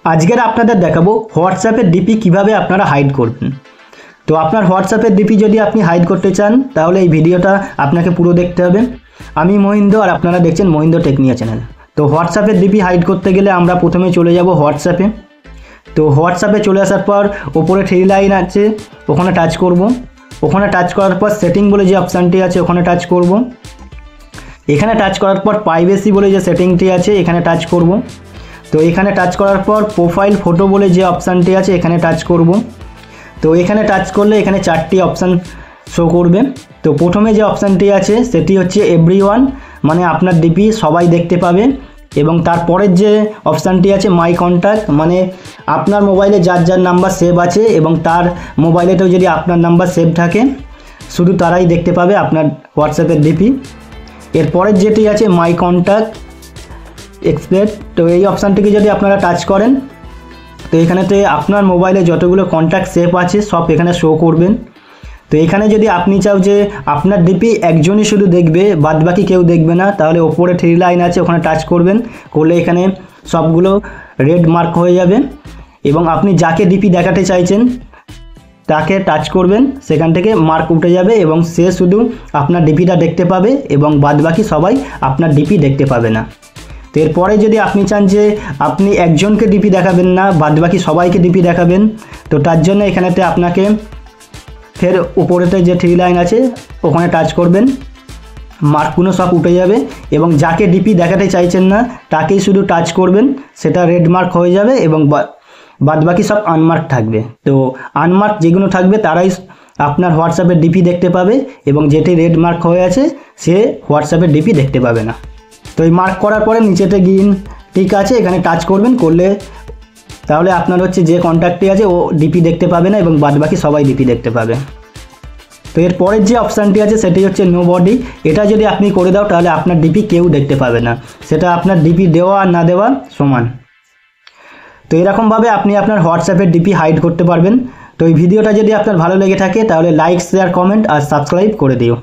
আজকের আপনাদের দেখাবো হোয়াটসঅ্যাপের ডিপি কিভাবে আপনারা হাইড করবেন। তো আপনার হোয়াটসঅ্যাপের ডিপি যদি আপনি হাইড করতে চান তাহলে এই ভিডিওটা আপনাকে পুরো দেখতে হবে। আমি মহিন্দ্র আর আপনারা দেখছেন মহিন্দ্র টেকনিয়া চ্যানেল। তো হোয়াটসঅ্যাপের ডিপি হাইড করতে গেলে আমরা প্রথমে চলে যাব হোয়াটসঅ্যাপে। তো হোয়াটসঅ্যাপে চলে আসার পর ওপরে থ্রি লাইন আছে, ওখানে টাচ করব। ওখানে টাচ করার পর সেটিং বলে যে অপশানটি আছে ওখানে টাচ করব। এখানে টাচ করার পর প্রাইভেসি বলে যে সেটিংটি আছে এখানে টাচ করব। তো এখানে টাচ করার পর প্রোফাইল ফটো বলে যে অপশানটি আছে এখানে টাচ করব। তো এখানে টাচ করলে এখানে চারটি অপশান শো করবে। তো প্রথমে যে অপশানটি আছে সেটি হচ্ছে এভরিওয়ান, মানে আপনার ডিপি সবাই দেখতে পাবে। এবং তারপরের যে অপশানটি আছে মাই কন্ট্যাক্ট, মানে আপনার মোবাইলে যার যার নাম্বার সেভ আছে এবং তার মোবাইলেতেও যদি আপনার নাম্বার সেভ থাকে শুধু তারাই দেখতে পাবে আপনার হোয়াটসঅ্যাপের ডিপি। এরপরের যেটি আছে মাই কন্ট্যাক্ট এক্সপ্লেট, তো এই অপশানটিকে যদি আপনারা টাচ করেন তো এখানেতে আপনার মোবাইলে যতগুলো কন্ট্যাক্ট সেভ আছে সব এখানে শো করবেন। তো এখানে যদি আপনি চাও যে আপনার ডিপি একজনই শুধু দেখবে বাদবাকি কেউ দেখবে না, তাহলে ওপরে থ্রি লাইন আছে ওখানে টাচ করবেন, করলে এখানে সবগুলো রেড মার্ক হয়ে যাবে। এবং আপনি যাকে ডিপি দেখাতে চাইছেন তাকে টাচ করবেন, সেখান থেকে মার্ক উঠে যাবে এবং সে শুধু আপনার ডিপিটা দেখতে পাবে এবং বাদবাকি সবাই আপনার ডিপি দেখতে পাবে না। তো এরপরে যদি আপনি চান যে আপনি একজনকে ডিপি দেখাবেন না বাদবাকি সবাইকে ডিপি দেখাবেন, তো তার জন্য এখানেতে আপনাকে ফের উপরেতে যে থ্রি লাইন আছে ওখানে টাচ করবেন, মার্কগুলো সব উঠে যাবে এবং যাকে ডিপি দেখাতে চাইছেন না তাকেই শুধু টাচ করবেন, সেটা রেড মার্ক হয়ে যাবে এবং বাদবাকি সব আনমার্ক থাকবে। তো আনমার্ক যেগুলো থাকবে তারাই আপনার হোয়াটসঅ্যাপের ডিপি দেখতে পাবে এবং যেটি রেড মার্ক হয়ে আছে সে হোয়াটসঅ্যাপের ডিপি দেখতে পাবে না। তো এই মার্ক করার পরে নিচেতে গ্রিন টিক আছে এখানে টাচ করবেন, করলে তাহলে আপনার হচ্ছে যে কন্ট্যাক্টটি আছে ও ডিপি দেখতে পাবে না এবং বাদবাকি সবাই ডিপি দেখতে পাবে। তো এর পরের যে অপশানটি আছে সেটি হচ্ছে নো বডি, এটা যদি আপনি করে দাও তাহলে আপনার ডিপি কেউ দেখতে পাবে না, সেটা আপনার ডিপি দেওয়া আর না দেওয়া সমান। তো এরকমভাবে আপনি আপনার হোয়াটসঅ্যাপের ডিপি হাইড করতে পারবেন। তো এই ভিডিওটা যদি আপনার ভালো লেগে থাকে তাহলে লাইক শেয়ার কমেন্ট আর সাবস্ক্রাইব করে দিও।